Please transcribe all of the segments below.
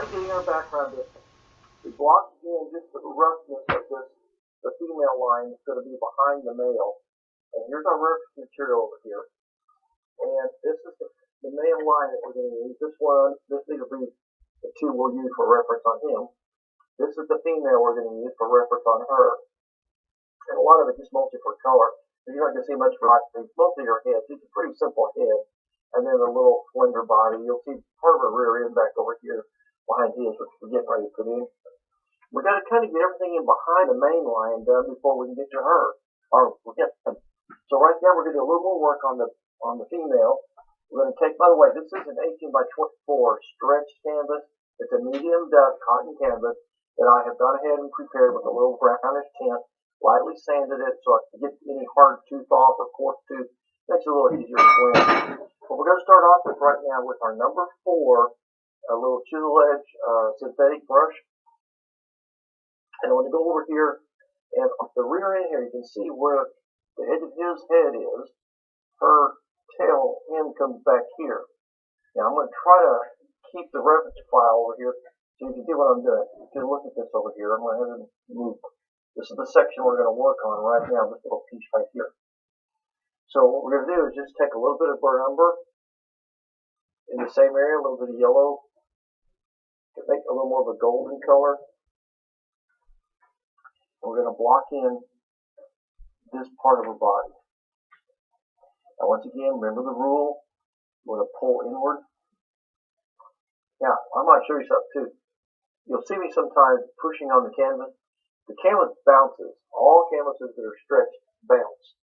started getting our background in. We blocked in just the roughness of this, the female line is going to be behind the male. And here's our reference material over here. And this is the male line that we're going to use. This one, this will be the two we'll use for reference on him. This is the female we're going to use for reference on her. And a lot of it just mostly for color. You're not going to see much variety. Mostly her head. It's a pretty simple head. And then a little slender body. You'll see part of her rear end back over here behind his, which we're getting ready to put in. We got to kind of get everything in behind the main line done before we can get to her. So right now we're going to do a little more work on the female. We're going to take, by the way, this is an 18 by 24 stretched canvas. It's a medium duck cotton canvas that I have gone ahead and prepared with a little brownish tint. Lightly sanded it so I can get any hard tooth off or coarse tooth. Makes it a little easier to blend. But we're going to start off with right now with our number 4, a little chisel edge synthetic brush. And I'm going to go over here, and off the rear end here, you can see where the edge of his head is. Her tail end comes back here. Now I'm going to try to keep the reference file over here so you can see what I'm doing. You can look at this over here. I'm going to have it move. This is the section we're going to work on right now, this little piece right here. So what we're going to do is just take a little bit of burnt umber in the same area, a little bit of yellow to make a little more of a golden color. We're going to block in this part of her body. Now once again, remember the rule. You want to pull inward. Now, I might show you something too. You'll see me sometimes pushing on the canvas. The canvas bounces. All canvases that are stretched bounce.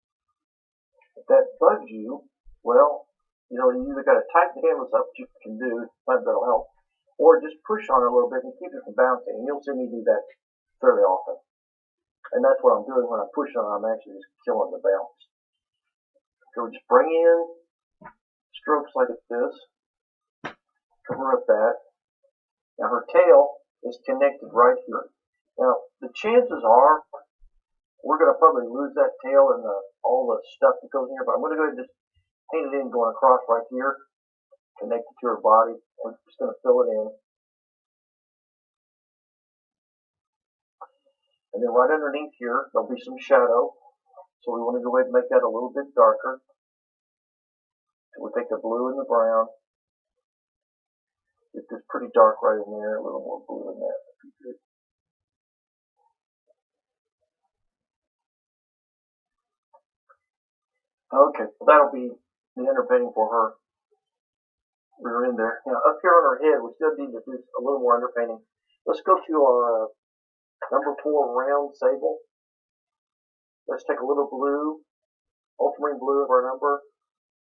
If that bugs you, well, you either got to tighten the canvas up, which you can do, sometimes that'll help, or just push on it a little bit and keep it from bouncing. And you'll see me do that fairly often. And that's what I'm doing when I push on it. I'm actually just killing the bounce. So we just bring in strokes like this, cover up that. Now her tail is connected right here. Now the chances are we're going to probably lose that tail and all the stuff that goes in here, but I'm going to go ahead and just paint it in going across right here, connected to her body. We're just going to fill it in. And then right underneath here, there'll be some shadow. So we want to go ahead and make that a little bit darker. So we'll take the blue and the brown. Get this pretty dark right in there, a little more blue in that. Okay, well that'll be the underpainting for her rear end there. Now up here on her head, we still need to do a little more underpainting. Let's go to our number 4 round sable. Let's take a little blue, ultramarine blue of our number.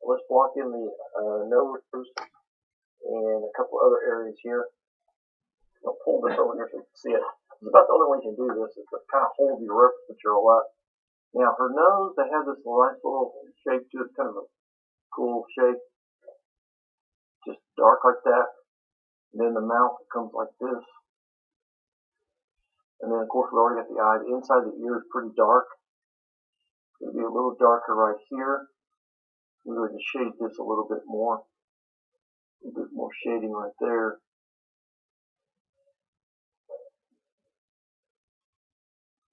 Let's block in the nose and a couple other areas here. I'll pull this over here so you can see it. It's about the only way you can do this is to kind of hold your reference material up. Now her nose, they have this nice little shape to it, kind of a cool shape. Just dark like that. And then the mouth comes like this. And then, of course, we already got the eye. The inside of the ear is pretty dark. It's going to be a little darker right here. We're going to shade this a little bit more. A little bit more shading right there.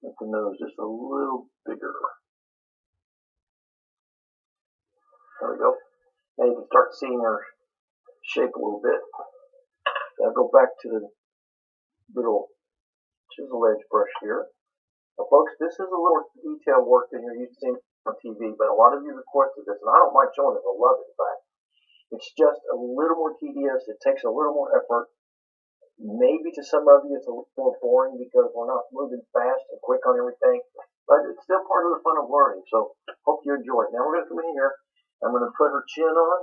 Make the nose just a little bigger. There we go. Now you can start seeing her shape a little bit. Now go back to the little chisel edge brush here. Now folks, this is a little detail work that you're used to seeing on TV, but a lot of you requested this, and I don't mind showing it. I love it, in fact. It's just a little more tedious. It takes a little more effort. Maybe to some of you it's a little more boring because we're not moving fast and quick on everything, but it's still part of the fun of learning, so hope you enjoy it. Now we're going to come in here. I'm going to put her chin on.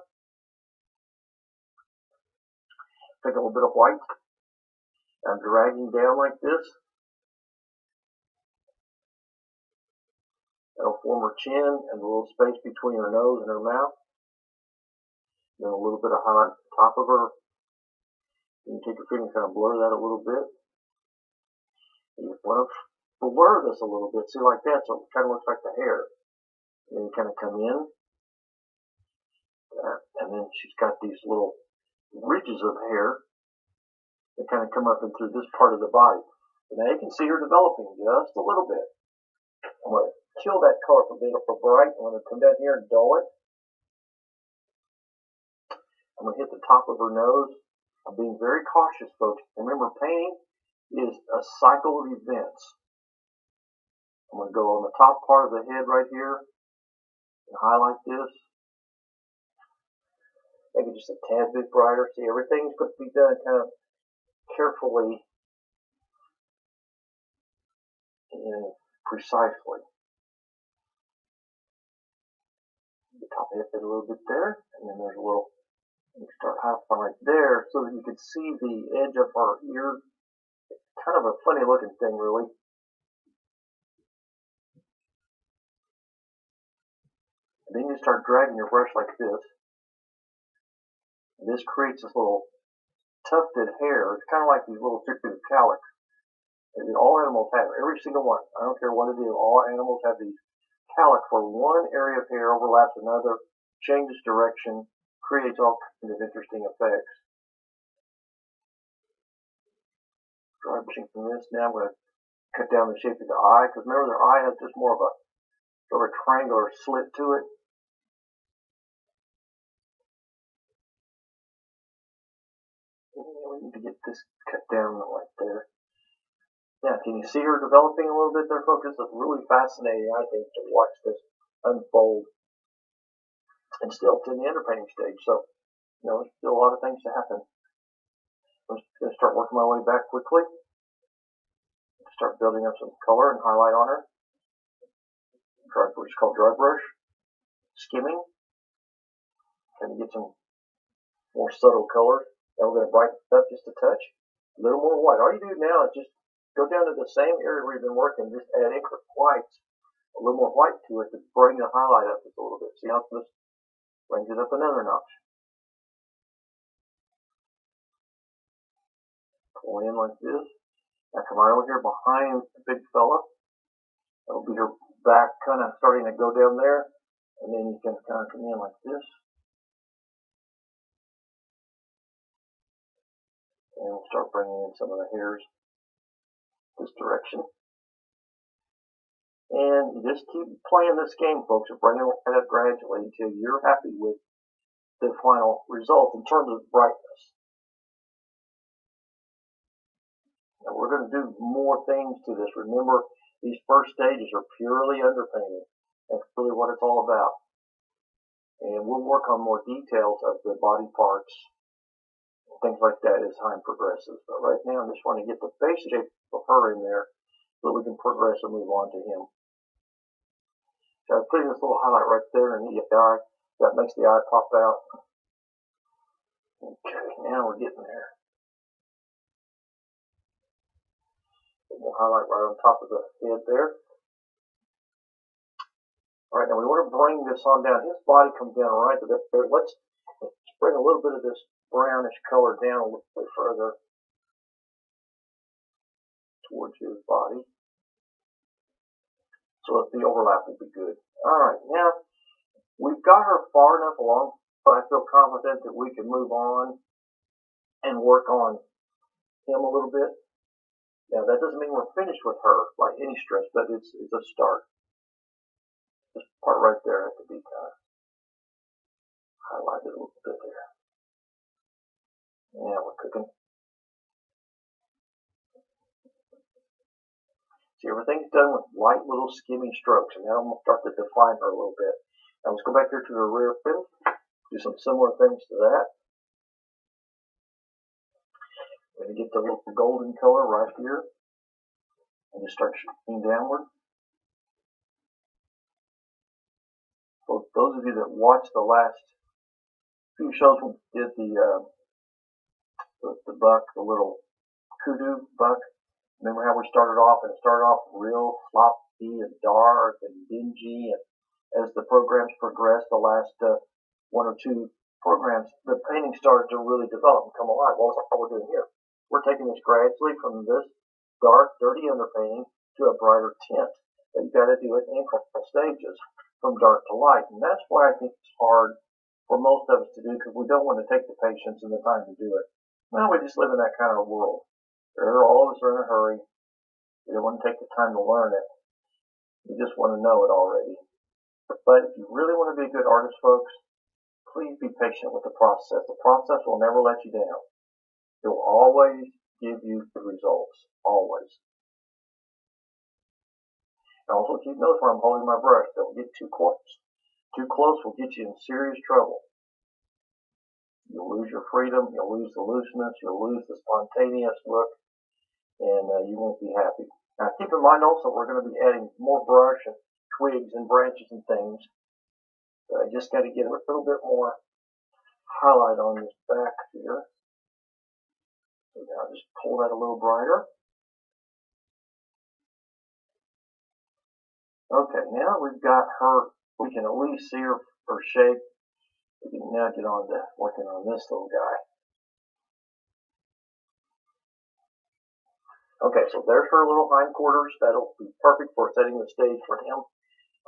Take a little bit of white. I'm dragging down like this. That'll form her chin and a little space between her nose and her mouth. Then a little bit of highlight at the top of her. You can take your finger and kind of blur that a little bit. You want to blur this a little bit, see like that, so it kind of looks like the hair. And then you kind of come in. And then she's got these little ridges of hair that kind of come up and through this part of the body. And now you can see her developing just a little bit. I'm going to kill that color from being so bright. I'm going to come down here and dull it. I'm going to hit the top of her nose. I'm being very cautious, folks. Remember, painting is a cycle of events. I'm going to go on the top part of the head right here and highlight this. Make it just a tad bit brighter. See, everything's going to be done kind of carefully and precisely. The top of the head a little bit there, and then there's a little, you start highlighting right there so that you can see the edge of her ear. Kind of a funny looking thing, really. And then you start dragging your brush like this. And this creates this little tufted hair. It's kind of like these little strips of calyx. And all animals have, every single one. I don't care what it is. All animals have these calyx where one area of hair overlaps another, changes direction, creates all kinds of interesting effects. Dry brushing from this. Now I'm going to cut down the shape of the eye, because remember their eye has just more of a sort of triangular slit to it. We need to get this cut down right there. Now, can you see her developing a little bit there, folks? It's really fascinating, I think, to watch this unfold. And still, it's in the underpainting stage, so, there's still a lot of things to happen. I'm just going to start working my way back quickly. Start building up some color and highlight on her. Dry brush, it's called dry brush. Skimming. Kind of get some more subtle color. Now we're going to brighten it up just a touch. A little more white. All you do now is just go down to the same area where you've been working, just add increment whites, a little more white to it to bring the highlight up just a little bit. See how this brings it up another notch. Pull in like this. Now come right over here behind the big fella. That'll be her back kind of starting to go down there. And then you can kind of come in like this. And we'll start bringing in some of the hairs this direction. And you just keep playing this game, folks, and bringing it up gradually until you're happy with the final result in terms of brightness. Now we're going to do more things to this. Remember, these first stages are purely underpainting. That's really what it's all about. And we'll work on more details of the body parts, things like that as time progresses. But right now, I'm just want to get the face shape of her in there so that we can progress and move on to him. So I'm putting this little highlight right there in the eye. That makes the eye pop out. Okay, now we're getting there. We'll highlight right on top of the head there. All right, now we want to bring this on down. His body comes down right to there. Let's bring a little bit of this brownish color down a little bit further towards his body, so that the overlap will be good. All right, now we've got her far enough along, but I feel confident that we can move on and work on him a little bit. Now that doesn't mean we're finished with her by any stretch, but it's a start. This part right there has to be kind of highlighted a little bit there. Yeah, we're cooking. See, everything's done with light little skimming strokes, and now I'm going to start to define her a little bit. Now let's go back here to the rear fin, do some similar things to that. We're going to get the little golden color right here, and just start shooting downward. So those of you that watched the last few shows, we did the buck, the little kudu buck. Remember how we started off, and it started off real sloppy and dark and dingy, and as the programs progressed, the last one or two programs, the painting started to really develop and come alive. Well, that's what we're doing here. We're taking this gradually from this dark, dirty underpainting to a brighter tint. But you've got to do it in incremental stages from dark to light, and that's why I think it's hard for most of us to do, because we don't want to take the patience and the time to do it. Well, we just live in that kind of world. All of us are in a hurry. We don't want to take the time to learn it. We just want to know it already. But if you really want to be a good artist, folks, please be patient with the process. The process will never let you down. It will always give you good results. Always. And also keep notice where I'm holding my brush. Don't get too close. Too close will get you in serious trouble. You'll lose your freedom. You'll lose the looseness. You'll lose the spontaneous look. And you won't be happy. Now keep in mind also we're going to be adding more brush and twigs and branches and things. But I just got to get a little bit more highlight on this back here. So now just pull that a little brighter. Okay, now we've got her. We can at least see her shape. We can now get on to working on this little guy. Okay, so there's her little hindquarters. That'll be perfect for setting the stage for him.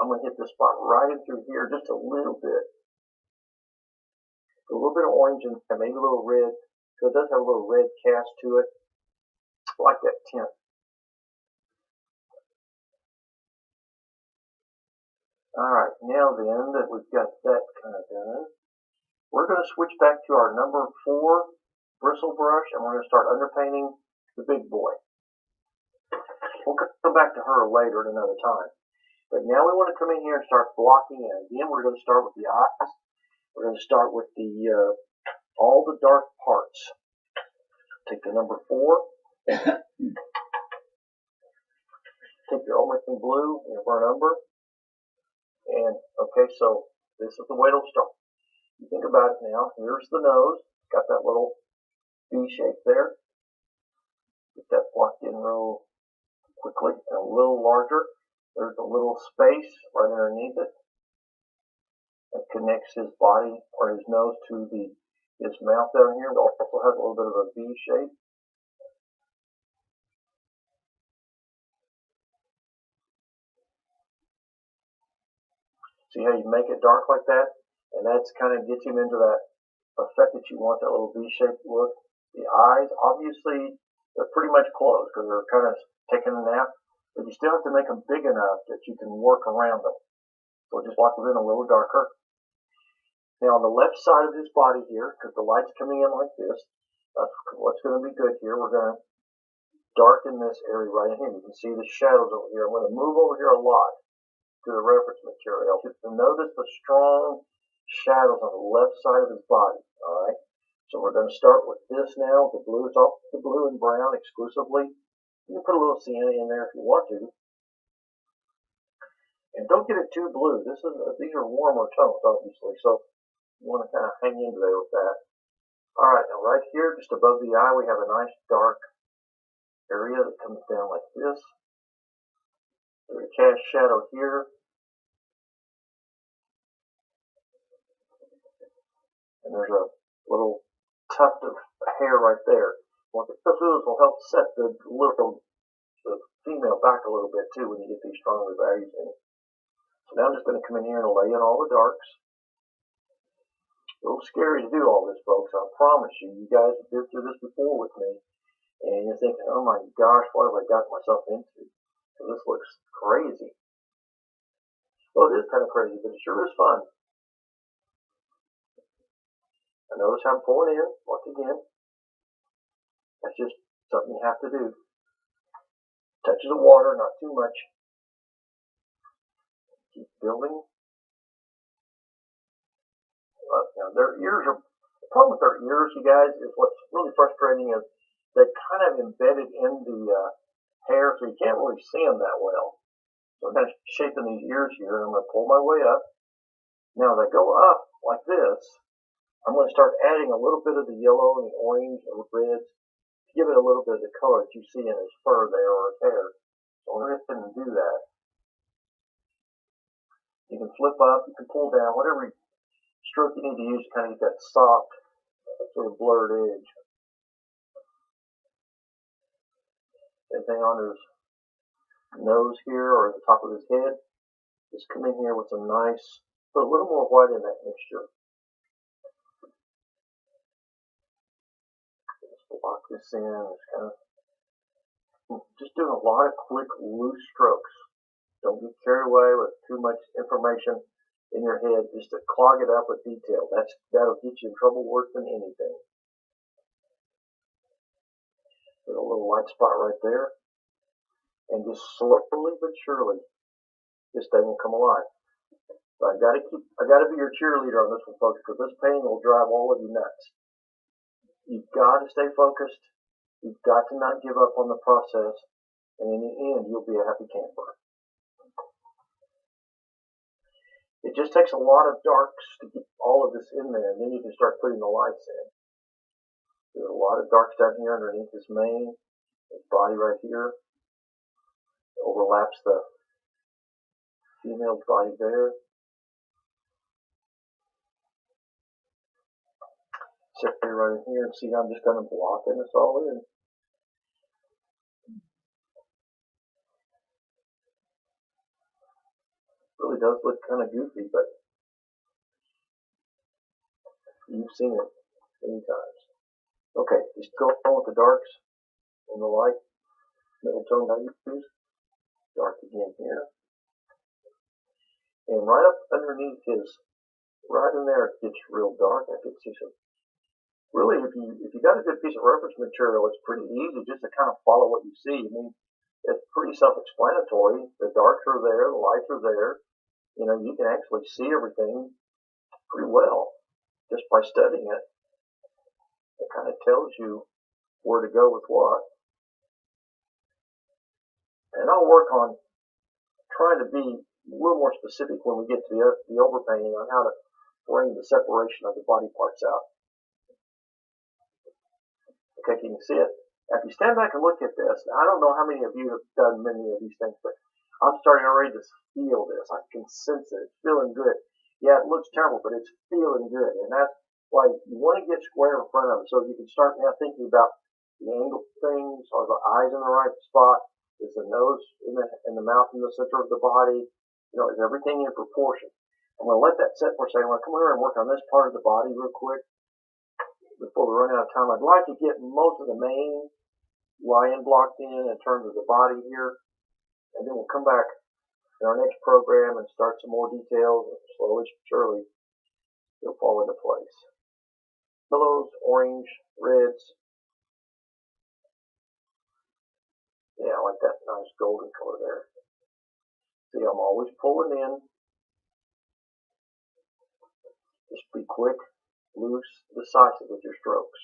I'm going to hit this spot right in through here just a little bit. A little bit of orange and maybe a little red. So it does have a little red cast to it. I like that tint. Alright, now then that we've got that kind of done, we're going to switch back to our number 4 bristle brush and we're going to start underpainting the big boy. We'll come back to her later at another time. But now we want to come in here and start blocking in. Again, we're going to start with the eyes. We're going to start with the all the dark parts. Take the number 4. Take your ultramarine blue and your burnt umber. And okay, so this is the way it'll start. You think about it now. Here's the nose. Got that little V shape there. Get that blocked in real quickly and a little larger. There's a little space right underneath it that connects his body or his nose to his mouth down here. It also has a little bit of a V shape. See how you make it dark like that? And that's kind of gets him into that effect that you want, that little V-shaped look. The eyes, obviously, they're pretty much closed because they're kind of taking a nap. But you still have to make them big enough that you can work around them. So just block them in a little darker. Now on the left side of his body here, because the light's coming in like this, that's what's going to be good here. We're going to darken this area right in here. You can see the shadows over here. I'm going to move over here a lot to the reference material. Just to notice the strong shadows on the left side of his body. Alright, so we're going to start with this now. The blue is off the blue and brown exclusively. You can put a little sienna in there if you want to. And don't get it too blue. These are warmer tones, obviously, so you want to kind of hang into there with that. Alright, now right here, just above the eye, we have a nice dark area that comes down like this. There's a cast shadow here. And there's a little tuft of hair right there. What this will help set the female back a little bit too when you get these stronger values in. So now I'm just going to come in here and lay in all the darks. A little scary to do all this, folks. I promise you, you guys have been through this before with me. And you're thinking, oh my gosh, what have I got myself into? So this looks crazy. Well, it is kind of crazy, but it sure is fun. And notice how I'm pulling in, once again. That's just something you have to do. Touches of water, not too much. Keep building. Now their ears are, the problem with their ears, you guys, is what's really frustrating is they're kind of embedded in the hair, so you can't really see them that well. So I'm kind of shaping these ears here, and I'm going to pull my way up. Now as I go up like this, I'm going to start adding a little bit of the yellow and the orange and the red to give it a little bit of the color that you see in his fur there or his hair. So I'm going to go ahead and do that. You can flip up, you can pull down, whatever stroke you need to use to kind of get that soft, sort of blurred edge. Same thing on his nose here or the top of his head. Just come in here with some nice, put a little more white in that mixture. lock this in. It's kind of just doing a lot of quick, loose strokes. Don't get carried away with too much information in your head just to clog it up with detail. That'll get you in trouble worse than anything. Put a little light spot right there, and just slowly but surely, this thing will come alive. So I gotta be your cheerleader on this one, folks, because this pain will drive all of you nuts. You've got to stay focused. You've got to not give up on the process, and in the end, you'll be a happy camper. It just takes a lot of darks to get all of this in there, and then you can start putting the lights in. There's a lot of darks down here underneath this mane. This body right here overlaps the female's body there. Sit there right in here and see how I'm just kind of blocking this all in. Really does look kind of goofy, but you've seen it many times. Okay, just go on with the darks and the light. Middle tone I use. Dark again here. And right up underneath right in there, it gets real dark. I can see some. Really, if you got a good piece of reference material, it's pretty easy just to kind of follow what you see. I mean, it's pretty self-explanatory. The darks are there, the lights are there. You know, you can actually see everything pretty well just by studying it. It kind of tells you where to go with what. And I'll work on trying to be a little more specific when we get to the overpainting on how to bring the separation of the body parts out. Okay, can you see it? Now, if you stand back and look at this, I don't know how many of you have done many of these things, but I'm starting already to feel this. I can sense it. It's feeling good. Yeah, it looks terrible, but it's feeling good. And that's why you want to get square in front of it so you can start now thinking about the angle things. Are the eyes in the right spot? Is the nose and the mouth in the center of the body? You know, is everything in proportion? I'm going to let that set for a second. I'm going to come over and work on this part of the body real quick before we run out of time. I'd like to get most of the main lion blocked in terms of the body here. And then we'll come back in our next program and start some more details. And slowly, surely, it'll fall into place. Pillows, orange, reds. Yeah, I like that nice golden color there. See, I'm always pulling in. Just be quick, loose, decisive with your strokes.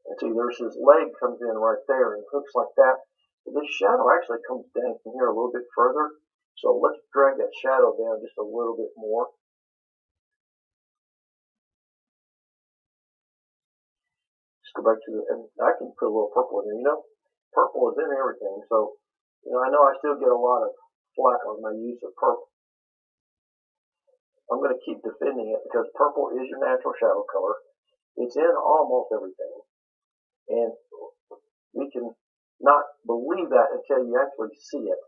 And see, there's his leg comes in right there and hooks like that. But this shadow actually comes down from here a little bit further. So let's drag that shadow down just a little bit more. Go back to and I can put a little purple in there. You know, purple is in everything. So, you know, I know I still get a lot of flack on my use of purple. I'm going to keep defending it because purple is your natural shadow color. It's in almost everything. And we can not believe that until you actually see it.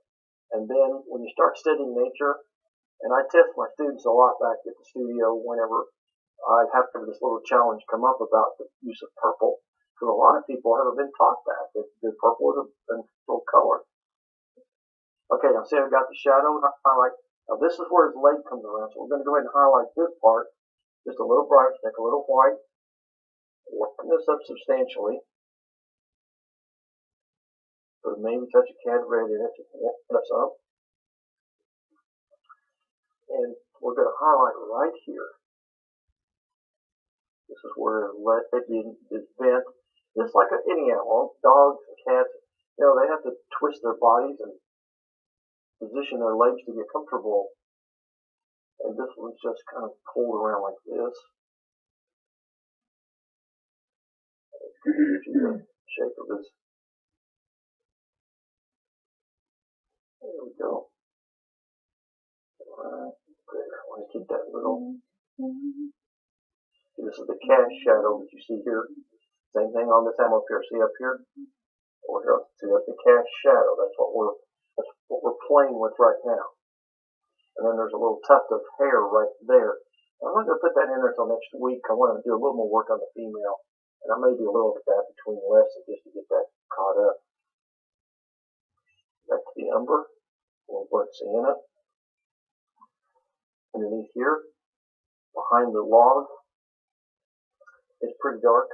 And then when you start studying nature, and I test my students a lot back at the studio whenever I have this little challenge come up about the use of purple, because a lot of people haven't been taught that purple is a natural color. Okay, now see I've got the shadow and highlight. Now this is where his leg comes around, so we're going to go ahead and highlight this part just a little brighter, take a little white, lighten this up substantially. Put maybe touch of cad red in it to warm this up. And we're going to highlight right here. This is where the leg is bent. Just like any animal, dogs and cats, you know, they have to twist their bodies and position their legs to get comfortable. And this one's just kind of pulled around like this. The shape of this. There we go. Right there. I want to keep that little. This is the cast shadow that you see here. Same thing on this ammo up here. See up here? Or here, see that's the cast shadow. That's what we're playing with right now. and then there's a little tuft of hair right there. I'm not going to put that in there until next week. I want to do a little more work on the female, and I may do a little bit of that between lessons just to get that caught up. Back to the umber, a little burnt sienna. Underneath here, behind the log, it's pretty dark.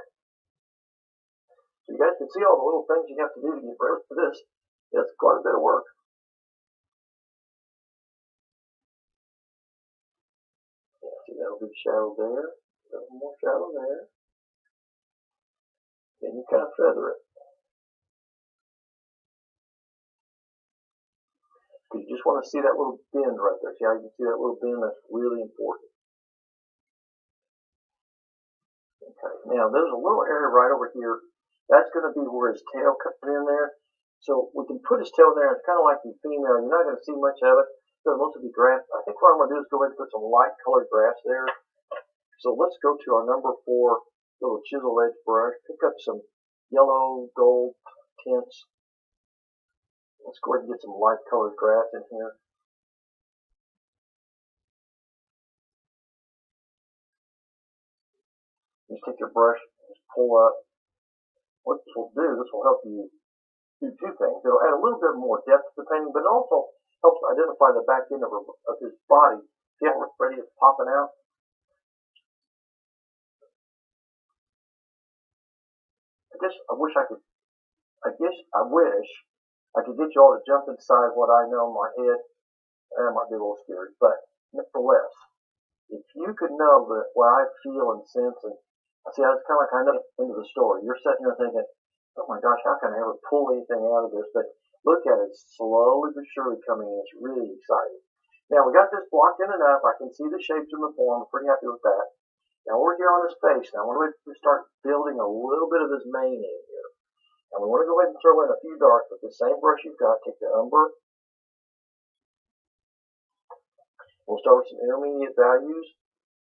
So you guys can see all the little things you have to do to get ready for this. It's quite a bit of work. Yeah, see that little big shadow there, a little more shadow there. Then you kind of feather it. You just want to see that little bend right there. See how you can see that little bend? That's really important. Okay, now there's a little area right over here. That's going to be where his tail comes in there. So we can put his tail there. It's kind of like the female. You're not going to see much of it. It'll mostly be grass. I think what I'm going to do is go ahead and put some light colored grass there. So let's go to our number 4 little chisel edge brush. Pick up some yellow, gold tints. Let's go ahead and get some light colored grass in here. Just take your brush, just pull up. What this will do, this will help you do 2 things. It'll add a little bit more depth to the painting, but it also helps identify the back end of his body. See how it's ready, it's popping out. I wish I could get you all to jump inside what I know in my head. That might be a little scary, but nevertheless, if you could know that what I feel and sense, and see, it's kind of like I know into the story. You're sitting there thinking, oh my gosh, how can I ever pull anything out of this? But look at it, slowly but surely coming in. It's really exciting. Now, we got this blocked in enough. I can see the shapes in the form. I'm pretty happy with that. Now, we're here on his face. Now, we're going to start building a little bit of his mane in here. And we want to go ahead and throw in a few darks with the same brush you've got. Take the umber. We'll start with some intermediate values.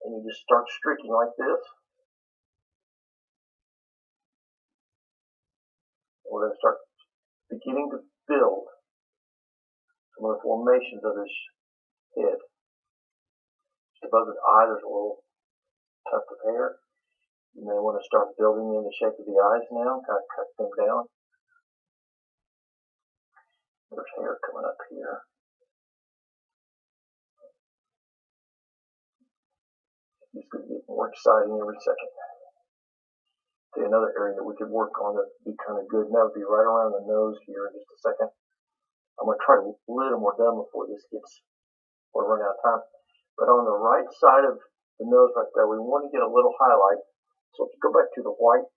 And you just start streaking like this. We're going to start beginning to build some of the formations of his head. Just above his eye, there's a little tuft of hair. You may want to start building in the shape of the eyes now, kind of cut them down. There's hair coming up here. It's going to get more exciting every second. See, another area that we could work on that would be kind of good, and that would be right around the nose here in just a second. I'm going to try to get a little more done before we're running out of time. But on the right side of the nose right there, we want to get a little highlight. So if you go back to the white,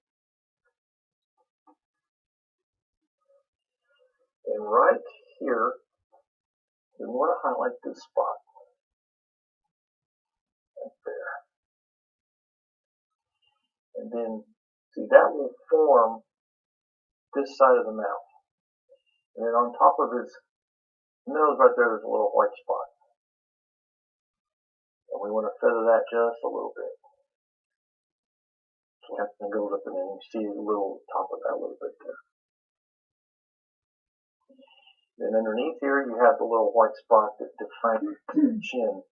and right here, we want to highlight this spot. Right there. And then, see, that will form this side of the mouth. And then on top of his nose right there, there's a little white spot. And we want to feather that just a little bit. So it goes up and then you see a little top of that a little bit there. Then underneath here, you have the little white spot that defines your chin.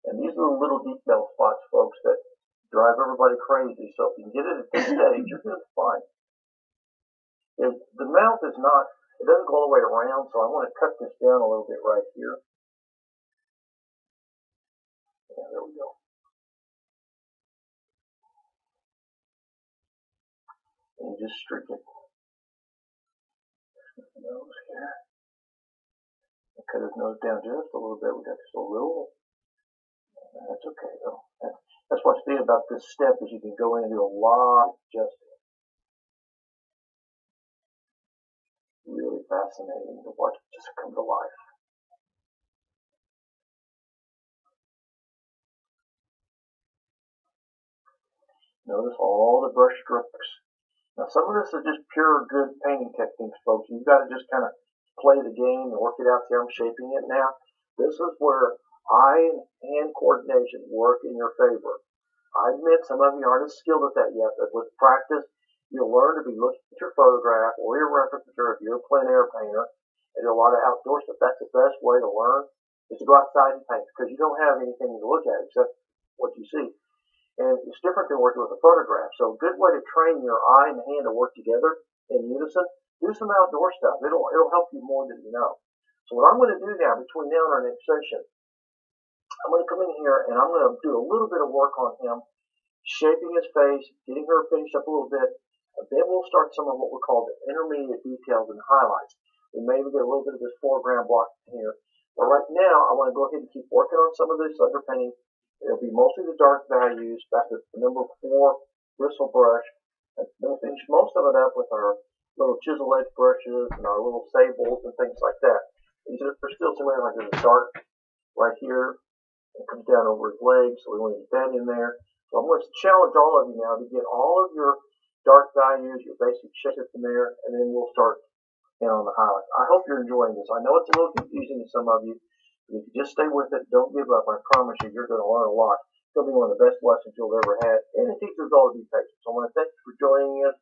And these are the little detail spots, folks, that drive everybody crazy. So if you can get it at this stage, you're doing fine. The mouth is not, it doesn't go all the way around, so I want to cut this down a little bit right here. Yeah, there we go. And you just streak it. Nose here. And cut his nose down just a little bit. We got just a little. That's okay though. That's what's neat about this step is you can go in and do a lot of adjusting. Really fascinating to watch it just come to life. Notice all the brush strokes. Now some of this is just pure good painting techniques, folks. You've got to just kind of play the game and work it out. See how I'm shaping it now? This is where eye and hand coordination work in your favor. I admit some of you aren't as skilled at that yet, but with practice, you'll learn to be looking at your photograph or your reference material if you're a plein air painter I do a lot of outdoor stuff. That's the best way to learn, is to go outside and paint, because you don't have anything to look at except what you see. And it's different than working with a photograph. So a good way to train your eye and hand to work together in unison, do some outdoor stuff. It'll help you more than you know. So what I'm going to do now, between now and our next session, I'm going to come in here and I'm going to do a little bit of work on him, shaping his face, getting her finished up a little bit, and then we'll start some of what we call the intermediate details and highlights. We may even get a little bit of this foreground block here. But right now, I want to go ahead and keep working on some of this underpainting. It'll be mostly the dark values, back to the number 4 bristle brush. And we'll finish most of it up with our little chisel edge brushes and our little sables and things like that. There's still some areas like there's a dark right here. It comes down over his legs, so we want to get that in there. So I'm going to challenge all of you now to get all of your dark values, your basic shapes in there, and then we'll start on the highlights. I hope you're enjoying this. I know it's a little confusing to some of you, but if you just stay with it, don't give up, I promise you, you're going to learn a lot. It's going to be one of the best lessons you'll ever have, and it teaches all of you patience. So I want to thank you for joining us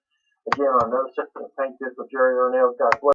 again on another session of Paint This with Jerry Ernell. God bless.